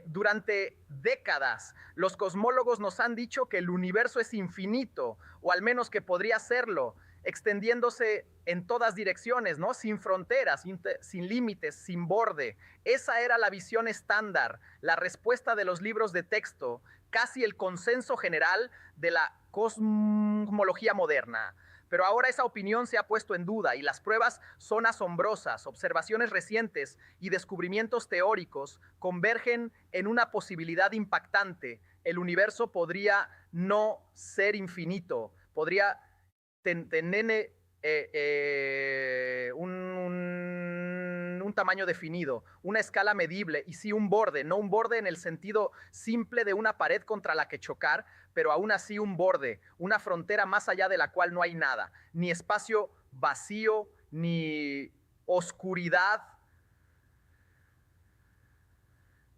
Durante décadas, los cosmólogos nos han dicho que el universo es infinito, o al menos que podría serlo, extendiéndose en todas direcciones, ¿no? Sin fronteras, sin límites, sin borde. Esa era la visión estándar, la respuesta de los libros de texto, casi el consenso general de la cosmología moderna. Pero ahora esa opinión se ha puesto en duda y las pruebas son asombrosas. Observaciones recientes y descubrimientos teóricos convergen en una posibilidad impactante. El universo podría no ser infinito, podría tener un tamaño definido, una escala medible y sí un borde, no un borde en el sentido simple de una pared contra la que chocar, pero aún así un borde, una frontera más allá de la cual no hay nada, ni espacio vacío, ni oscuridad,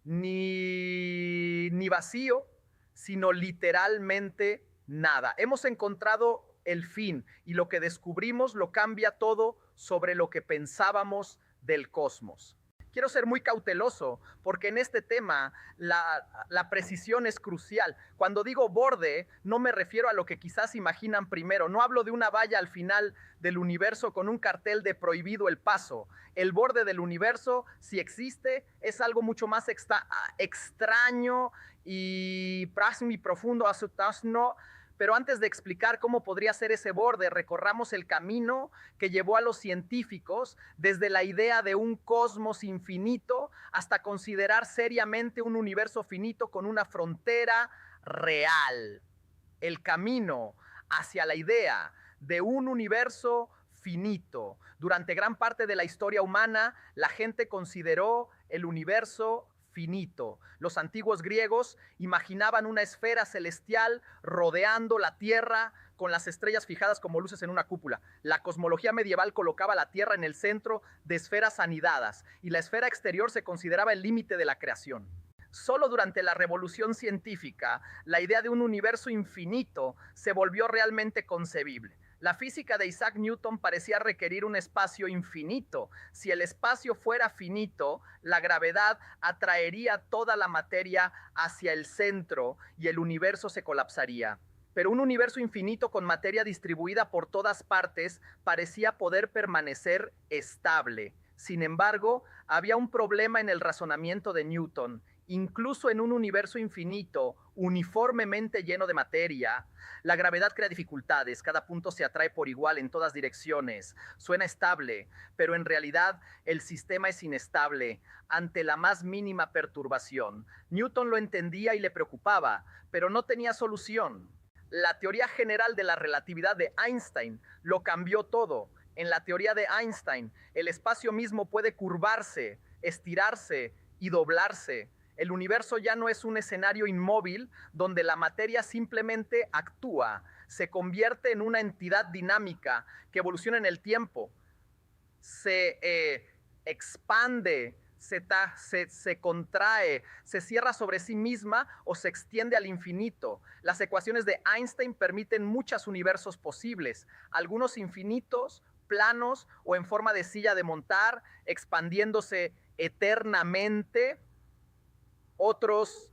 ni vacío, sino literalmente nada. Hemos encontrado el fin y lo que descubrimos lo cambia todo sobre lo que pensábamos del cosmos. Quiero ser muy cauteloso porque en este tema la precisión es crucial. Cuando digo borde, no me refiero a lo que quizás imaginan primero. No hablo de una valla al final del universo con un cartel de prohibido el paso. El borde del universo, si existe, es algo mucho más extraño y profundo, no. Pero antes de explicar cómo podría ser ese borde, recorramos el camino que llevó a los científicos desde la idea de un cosmos infinito hasta considerar seriamente un universo finito con una frontera real. El camino hacia la idea de un universo finito. Durante gran parte de la historia humana, la gente consideró el universo finito. Los antiguos griegos imaginaban una esfera celestial rodeando la Tierra con las estrellas fijadas como luces en una cúpula. La cosmología medieval colocaba la Tierra en el centro de esferas anidadas y la esfera exterior se consideraba el límite de la creación. Solo durante la revolución científica, la idea de un universo infinito se volvió realmente concebible. La física de Isaac Newton parecía requerir un espacio infinito. Si el espacio fuera finito, la gravedad atraería toda la materia hacia el centro y el universo se colapsaría. Pero un universo infinito con materia distribuida por todas partes parecía poder permanecer estable. Sin embargo, había un problema en el razonamiento de Newton. Incluso en un universo infinito, uniformemente lleno de materia, la gravedad crea dificultades, cada punto se atrae por igual en todas direcciones. Suena estable, pero en realidad el sistema es inestable ante la más mínima perturbación. Newton lo entendía y le preocupaba, pero no tenía solución. La teoría general de la relatividad de Einstein lo cambió todo. En la teoría de Einstein, el espacio mismo puede curvarse, estirarse y doblarse. El universo ya no es un escenario inmóvil donde la materia simplemente actúa, se convierte en una entidad dinámica que evoluciona en el tiempo, se expande, se contrae, se cierra sobre sí misma o se extiende al infinito. Las ecuaciones de Einstein permiten muchos universos posibles, algunos infinitos, planos o en forma de silla de montar, expandiéndose eternamente, otros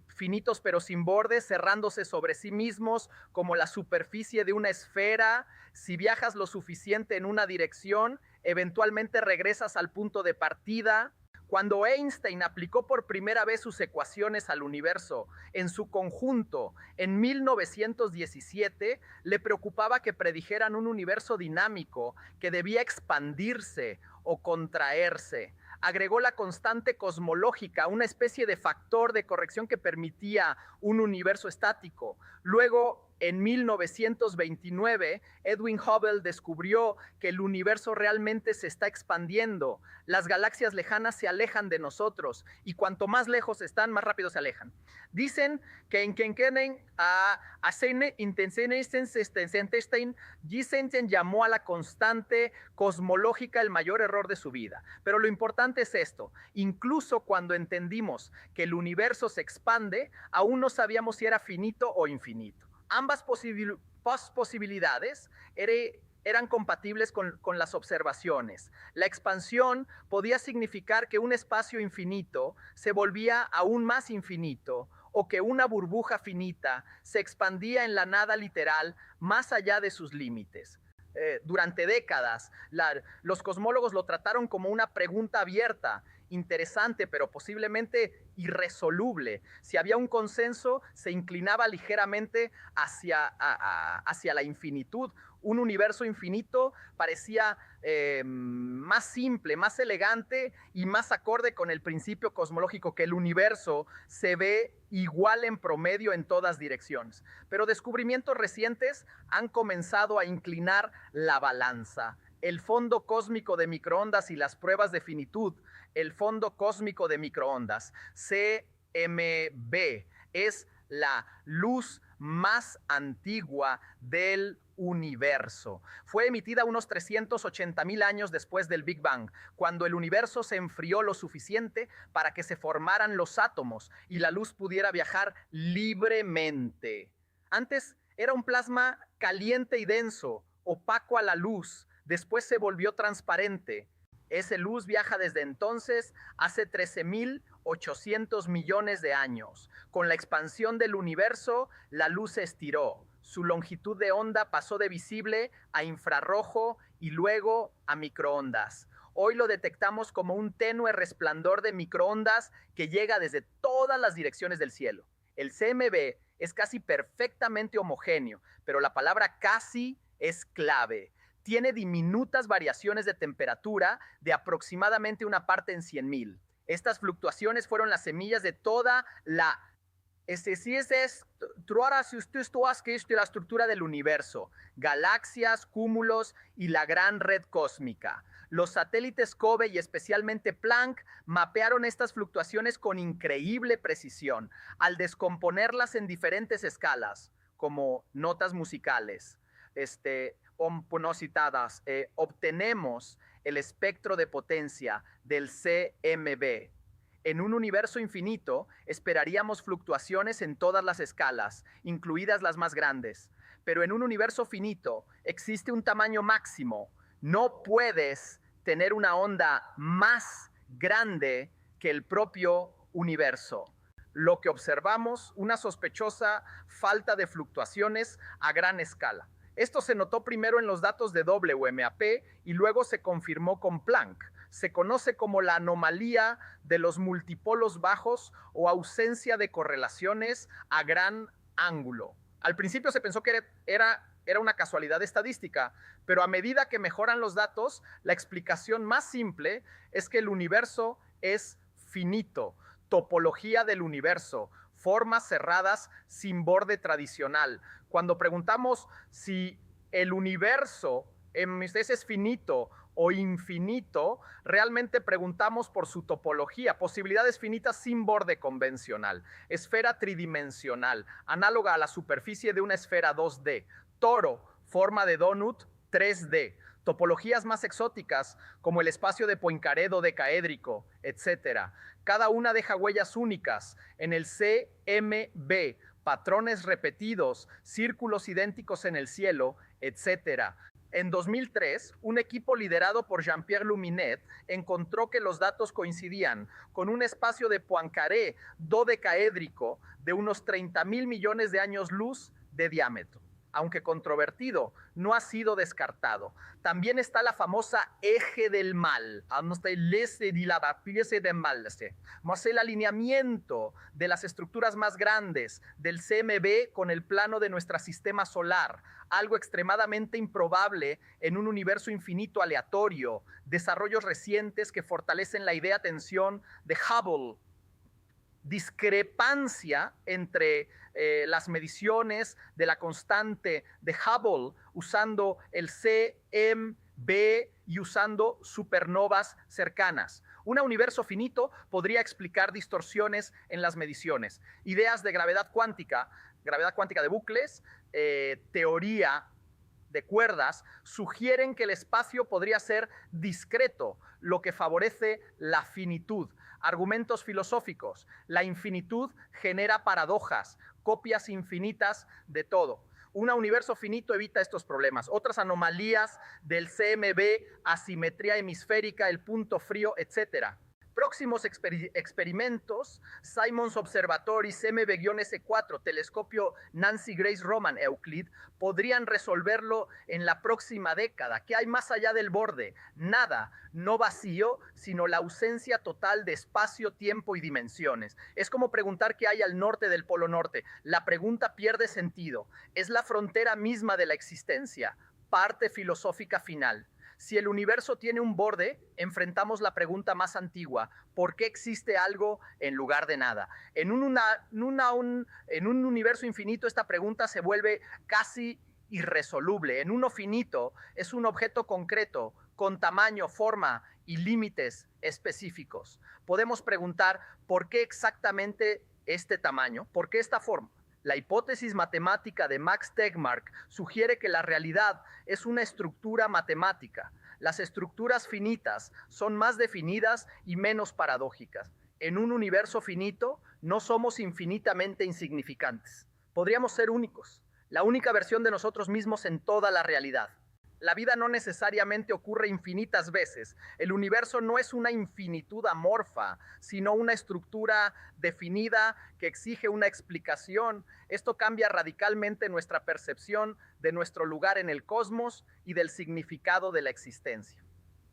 finitos pero sin bordes, cerrándose sobre sí mismos como la superficie de una esfera. Si viajas lo suficiente en una dirección, eventualmente regresas al punto de partida. Cuando Einstein aplicó por primera vez sus ecuaciones al universo en su conjunto en 1917, le preocupaba que predijeran un universo dinámico que debía expandirse o contraerse. Agregó la constante cosmológica, una especie de factor de corrección que permitía un universo estático. Luego, en 1929, Edwin Hubble descubrió que el universo realmente se está expandiendo. Las galaxias lejanas se alejan de nosotros y cuanto más lejos están, más rápido se alejan. Dicen que en Kenkenen a Einstein llamó a la constante cosmológica el mayor error de su vida. Pero lo importante es esto: incluso cuando entendimos que el universo se expande, aún no sabíamos si era finito o infinito. Ambas posibilidades eran compatibles con las observaciones. La expansión podía significar que un espacio infinito se volvía aún más infinito, o que una burbuja finita se expandía en la nada literal más allá de sus límites. Durante décadas, los cosmólogos lo trataron como una pregunta abierta, interesante, pero posiblemente irresoluble. Si había un consenso, se inclinaba ligeramente hacia la infinitud. Un universo infinito parecía más simple, más elegante y más acorde con el principio cosmológico que el universo se ve igual en promedio en todas direcciones. Pero descubrimientos recientes han comenzado a inclinar la balanza. El fondo cósmico de microondas y las pruebas de finitud, el fondo cósmico de microondas, CMB, es la luz más antigua del universo. Fue emitida unos 380,000 años después del Big Bang, cuando el universo se enfrió lo suficiente para que se formaran los átomos y la luz pudiera viajar libremente. Antes era un plasma caliente y denso, opaco a la luz. Después se volvió transparente. Esa luz viaja desde entonces hace 13,800 millones de años. Con la expansión del universo, la luz se estiró. Su longitud de onda pasó de visible a infrarrojo y luego a microondas. Hoy lo detectamos como un tenue resplandor de microondas que llega desde todas las direcciones del cielo. El CMB es casi perfectamente homogéneo, pero la palabra casi es clave. Tiene diminutas variaciones de temperatura de aproximadamente una parte en 100,000. Estas fluctuaciones fueron las semillas de toda la la estructura del universo, galaxias, cúmulos y la gran red cósmica. Los satélites COBE y especialmente Planck mapearon estas fluctuaciones con increíble precisión al descomponerlas en diferentes escalas, como notas musicales, no citadas. Obtenemos el espectro de potencia del CMB. En un universo infinito, esperaríamos fluctuaciones en todas las escalas, incluidas las más grandes. Pero en un universo finito existe un tamaño máximo. No puedes tener una onda más grande que el propio universo. Lo que observamos, una sospechosa falta de fluctuaciones a gran escala. Esto se notó primero en los datos de WMAP y luego se confirmó con Planck. Se conoce como la anomalía de los multipolos bajos o ausencia de correlaciones a gran ángulo. Al principio se pensó que era una casualidad estadística, pero a medida que mejoran los datos, la explicación más simple es que el universo es finito. Topología del universo, formas cerradas sin borde tradicional. Cuando preguntamos si el universo es finito o infinito, realmente preguntamos por su topología, posibilidades finitas sin borde convencional, esfera tridimensional, análoga a la superficie de una esfera 2D, toro, forma de donut 3D, topologías más exóticas como el espacio de Poincaré dodecaédrico, etc. Cada una deja huellas únicas en el CMB, patrones repetidos, círculos idénticos en el cielo, etc. En 2003, un equipo liderado por Jean-Pierre Luminet encontró que los datos coincidían con un espacio de Poincaré dodecaédrico de unos 30,000 millones de años luz de diámetro. Aunque controvertido, no ha sido descartado. También está la famosa eje del mal, el alineamiento de las estructuras más grandes del CMB con el plano de nuestro sistema solar, algo extremadamente improbable en un universo infinito aleatorio, desarrollos recientes que fortalecen la idea tensión de Hubble, discrepancia entre las mediciones de la constante de Hubble usando el CMB y usando supernovas cercanas. Un universo finito podría explicar distorsiones en las mediciones. Ideas de gravedad cuántica de bucles, teoría de cuerdas, sugieren que el espacio podría ser discreto, lo que favorece la finitud. Argumentos filosóficos. La infinitud genera paradojas, copias infinitas de todo. Un universo finito evita estos problemas. Otras anomalías del CMB, asimetría hemisférica, el punto frío, etcétera. Próximos experimentos, Simons Observatory, CMB-S4, telescopio Nancy Grace Roman Euclid, podrían resolverlo en la próxima década. ¿Qué hay más allá del borde? Nada, no vacío, sino la ausencia total de espacio, tiempo y dimensiones. Es como preguntar qué hay al norte del Polo Norte. La pregunta pierde sentido. Es la frontera misma de la existencia, parte filosófica final. Si el universo tiene un borde, enfrentamos la pregunta más antigua: ¿por qué existe algo en lugar de nada? En un universo infinito, esta pregunta se vuelve casi irresoluble. En uno finito es un objeto concreto, con tamaño, forma y límites específicos. Podemos preguntar: ¿por qué exactamente este tamaño? ¿Por qué esta forma? La hipótesis matemática de Max Tegmark sugiere que la realidad es una estructura matemática. Las estructuras finitas son más definidas y menos paradójicas. En un universo finito no somos infinitamente insignificantes. Podríamos ser únicos, la única versión de nosotros mismos en toda la realidad. La vida no necesariamente ocurre infinitas veces. El universo no es una infinitud amorfa, sino una estructura definida que exige una explicación. Esto cambia radicalmente nuestra percepción de nuestro lugar en el cosmos y del significado de la existencia.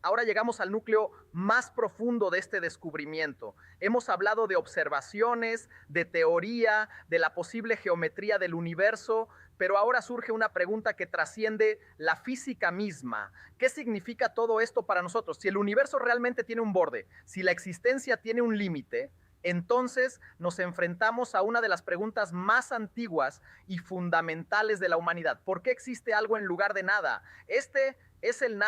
Ahora llegamos al núcleo más profundo de este descubrimiento. Hemos hablado de observaciones, de teoría, de la posible geometría del universo, pero ahora surge una pregunta que trasciende la física misma. ¿Qué significa todo esto para nosotros? Si el universo realmente tiene un borde, si la existencia tiene un límite, entonces nos enfrentamos a una de las preguntas más antiguas y fundamentales de la humanidad. ¿Por qué existe algo en lugar de nada? Este es el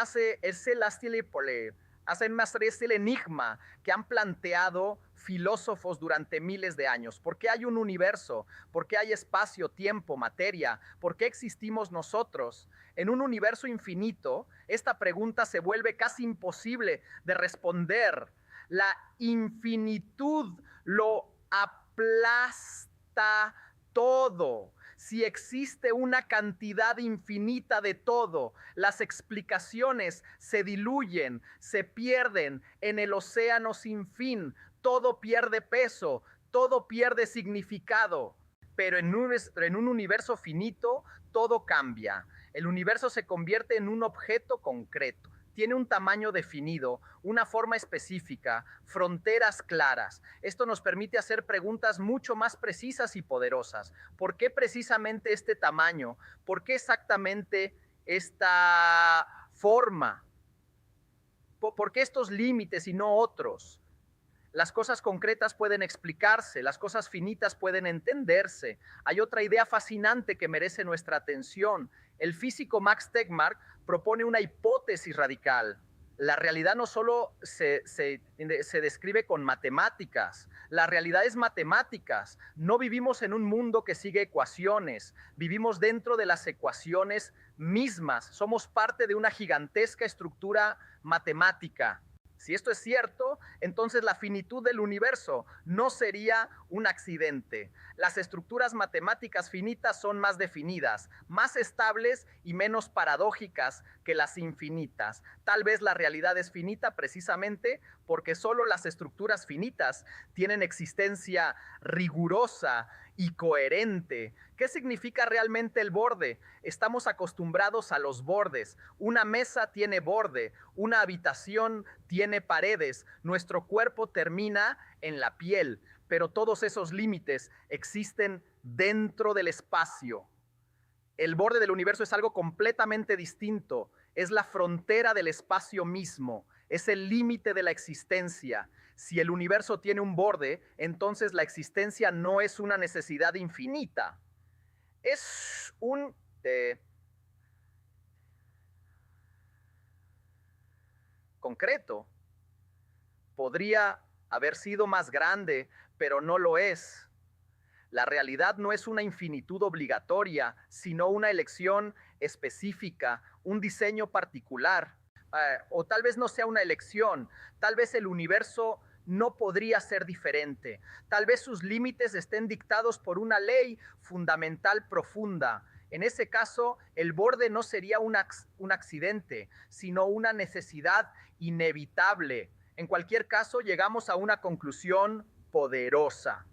enigma que han planteado filósofos durante miles de años. ¿Por qué hay un universo? ¿Por qué hay espacio, tiempo, materia? ¿Por qué existimos nosotros? En un universo infinito, esta pregunta se vuelve casi imposible de responder. La infinitud lo aplasta todo. Si existe una cantidad infinita de todo, las explicaciones se diluyen, se pierden en el océano sin fin. Todo pierde peso, todo pierde significado. Pero en un universo finito, todo cambia. El universo se convierte en un objeto concreto. Tiene un tamaño definido, una forma específica, fronteras claras. Esto nos permite hacer preguntas mucho más precisas y poderosas. ¿Por qué precisamente este tamaño? ¿Por qué exactamente esta forma? ¿Por qué estos límites y no otros? Las cosas concretas pueden explicarse, las cosas finitas pueden entenderse. Hay otra idea fascinante que merece nuestra atención. El físico Max Tegmark propone una hipótesis radical. La realidad no solo se describe con matemáticas, la realidad es matemáticas. No vivimos en un mundo que sigue ecuaciones, vivimos dentro de las ecuaciones mismas. Somos parte de una gigantesca estructura matemática. Si esto es cierto, entonces la finitud del universo no sería un accidente. Las estructuras matemáticas finitas son más definidas, más estables y menos paradójicas que las infinitas. Tal vez la realidad es finita precisamente porque solo las estructuras finitas tienen existencia rigurosa y coherente. ¿Qué significa realmente el borde? Estamos acostumbrados a los bordes. Una mesa tiene borde, una habitación tiene paredes, nuestro cuerpo termina en la piel, pero todos esos límites existen dentro del espacio. El borde del universo es algo completamente distinto, es la frontera del espacio mismo, es el límite de la existencia. Si el universo tiene un borde, entonces la existencia no es una necesidad infinita. Es un concreto. Podría haber sido más grande, pero no lo es. La realidad no es una infinitud obligatoria, sino una elección específica, un diseño particular. O tal vez no sea una elección, tal vez el universo no podría ser diferente. Tal vez sus límites estén dictados por una ley fundamental profunda. En ese caso, el borde no sería un accidente, sino una necesidad inevitable. En cualquier caso, llegamos a una conclusión poderosa.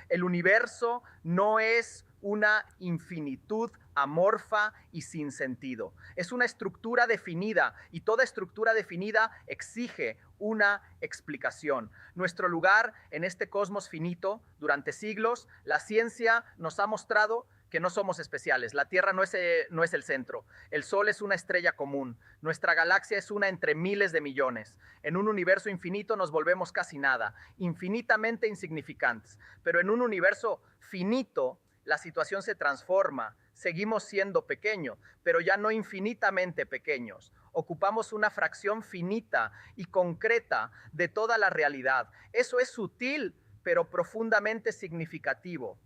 El universo no es una infinitud amorfa y sin sentido. Es una estructura definida y toda estructura definida exige una explicación. Nuestro lugar en este cosmos finito durante siglos, la ciencia nos ha mostrado que no somos especiales. La Tierra no es el centro. El Sol es una estrella común. Nuestra galaxia es una entre miles de millones. En un universo infinito nos volvemos casi nada, infinitamente insignificantes. Pero en un universo finito, la situación se transforma. Seguimos siendo pequeños, pero ya no infinitamente pequeños. Ocupamos una fracción finita y concreta de toda la realidad. Eso es sutil, pero profundamente significativo.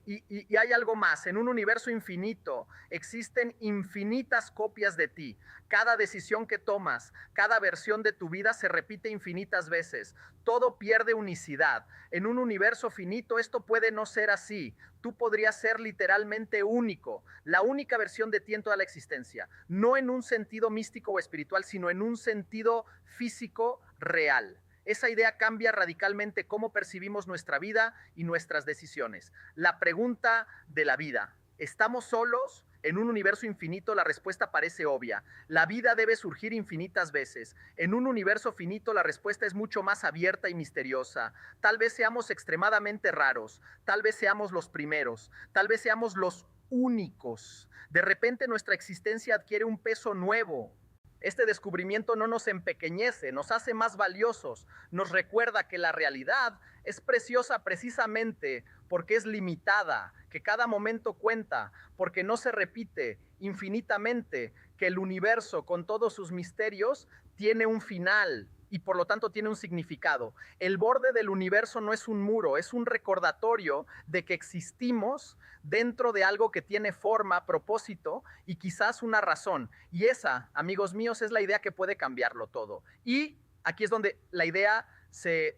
Y hay algo más, en un universo infinito existen infinitas copias de ti. Cada decisión que tomas, cada versión de tu vida se repite infinitas veces. Todo pierde unicidad. En un universo finito esto puede no ser así. Tú podrías ser literalmente único, la única versión de ti en toda la existencia. No en un sentido místico o espiritual, sino en un sentido físico real. Esa idea cambia radicalmente cómo percibimos nuestra vida y nuestras decisiones. La pregunta de la vida, ¿estamos solos? En un universo infinito la respuesta parece obvia. La vida debe surgir infinitas veces. En un universo finito la respuesta es mucho más abierta y misteriosa. Tal vez seamos extremadamente raros, tal vez seamos los primeros, tal vez seamos los únicos. De repente nuestra existencia adquiere un peso nuevo. Este descubrimiento no nos empequeñece, nos hace más valiosos, nos recuerda que la realidad es preciosa precisamente porque es limitada, que cada momento cuenta, porque no se repite infinitamente, que el universo con todos sus misterios tiene un final y por lo tanto tiene un significado. El borde del universo no es un muro, es un recordatorio de que existimos dentro de algo que tiene forma, propósito y quizás una razón. Y esa, amigos míos, es la idea que puede cambiarlo todo. Y aquí es donde la idea se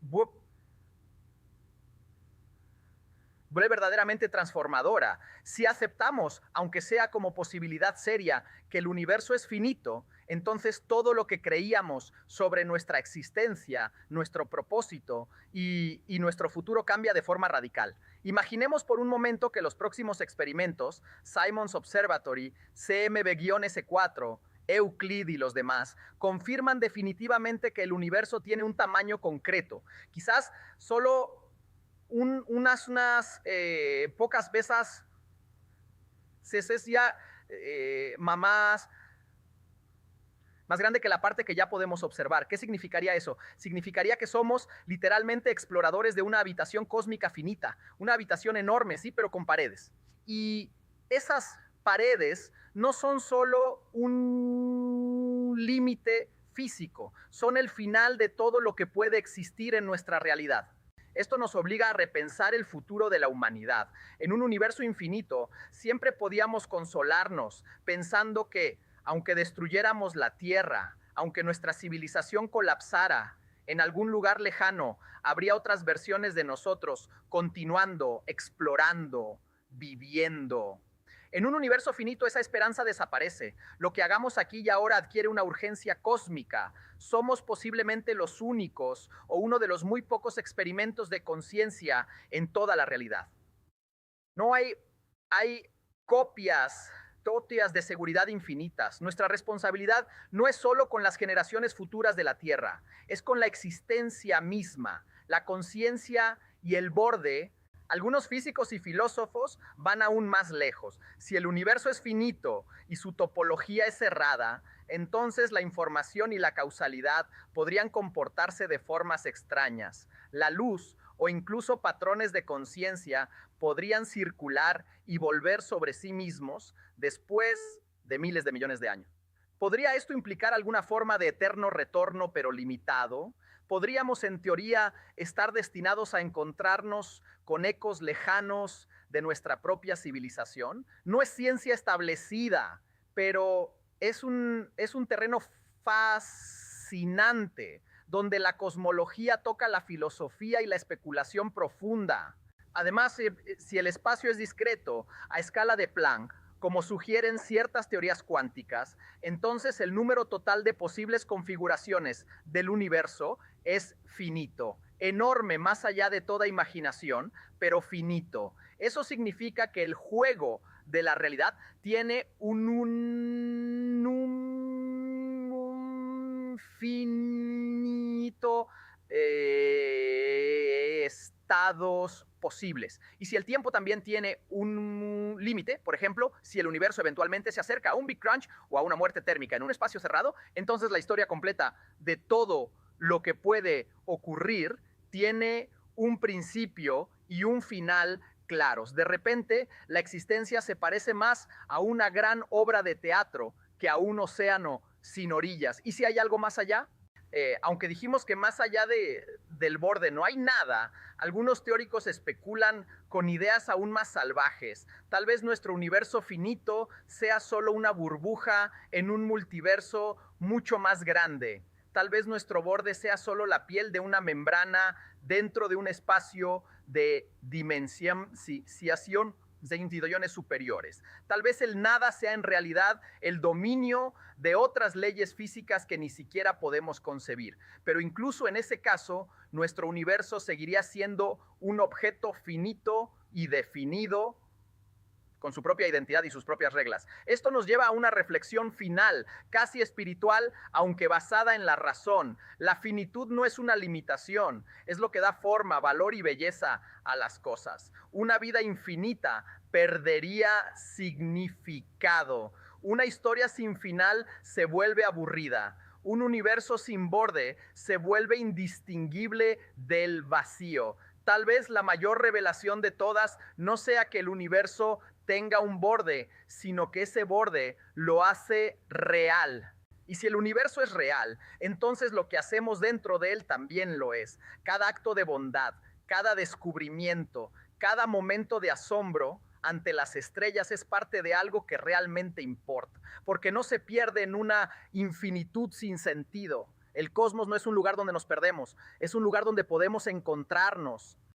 vuelve verdaderamente transformadora. Si aceptamos, aunque sea como posibilidad seria, que el universo es finito, entonces todo lo que creíamos sobre nuestra existencia, nuestro propósito y nuestro futuro cambia de forma radical. Imaginemos por un momento que los próximos experimentos, Simon's Observatory, CMB-S4, Euclid y los demás, confirman definitivamente que el universo tiene un tamaño concreto. Quizás solo unas pocas veces ya mamás más grande que la parte que ya podemos observar. ¿Qué significaría eso? Significaría que somos literalmente exploradores de una habitación cósmica finita, una habitación enorme, sí, pero con paredes. Y esas paredes no son solo un límite físico, son el final de todo lo que puede existir en nuestra realidad. Esto nos obliga a repensar el futuro de la humanidad. En un universo infinito, siempre podíamos consolarnos pensando que, aunque destruyéramos la Tierra, aunque nuestra civilización colapsara, en algún lugar lejano habría otras versiones de nosotros continuando, explorando, viviendo. En un universo finito esa esperanza desaparece. Lo que hagamos aquí y ahora adquiere una urgencia cósmica. Somos posiblemente los únicos o uno de los muy pocos experimentos de conciencia en toda la realidad. No hay copias de seguridad infinitas. Nuestra responsabilidad no es solo con las generaciones futuras de la Tierra, es con la existencia misma, la conciencia y el borde. Algunos físicos y filósofos van aún más lejos. Si el universo es finito y su topología es cerrada, entonces la información y la causalidad podrían comportarse de formas extrañas. La luz o incluso patrones de conciencia podrían circular y volver sobre sí mismos después de miles de millones de años. ¿Podría esto implicar alguna forma de eterno retorno pero limitado? ¿Podríamos en teoría estar destinados a encontrarnos con ecos lejanos de nuestra propia civilización? No es ciencia establecida, pero es un terreno fascinante donde la cosmología toca la filosofía y la especulación profunda. Además, si el espacio es discreto a escala de Planck, como sugieren ciertas teorías cuánticas, entonces el número total de posibles configuraciones del universo es finito, enorme más allá de toda imaginación, pero finito. Eso significa que el juego de la realidad tiene un finito estados posibles. Y si el tiempo también tiene un límite, por ejemplo, si el universo eventualmente se acerca a un Big Crunch o a una muerte térmica en un espacio cerrado, entonces la historia completa de todo lo que puede ocurrir tiene un principio y un final claros. De repente, la existencia se parece más a una gran obra de teatro que a un océano sin orillas. ¿Y si hay algo más allá? Aunque dijimos que más allá del borde no hay nada, algunos teóricos especulan con ideas aún más salvajes. Tal vez nuestro universo finito sea solo una burbuja en un multiverso mucho más grande. Tal vez nuestro borde sea solo la piel de una membrana dentro de un espacio de dimensión de superiores. Tal vez el nada sea en realidad el dominio de otras leyes físicas que ni siquiera podemos concebir. Pero incluso en ese caso, nuestro universo seguiría siendo un objeto finito y definido con su propia identidad y sus propias reglas. Esto nos lleva a una reflexión final, casi espiritual, aunque basada en la razón. La finitud no es una limitación, es lo que da forma, valor y belleza a las cosas. Una vida infinita perdería significado. Una historia sin final se vuelve aburrida. Un universo sin borde se vuelve indistinguible del vacío. Tal vez la mayor revelación de todas no sea que el universo tenga un borde, sino que ese borde lo hace real. Y si el universo es real, entonces lo que hacemos dentro de él también lo es. Cada acto de bondad, cada descubrimiento, cada momento de asombro ante las estrellas es parte de algo que realmente importa, porque no se pierde en una infinitud sin sentido. El cosmos no es un lugar donde nos perdemos, es un lugar donde podemos encontrarnos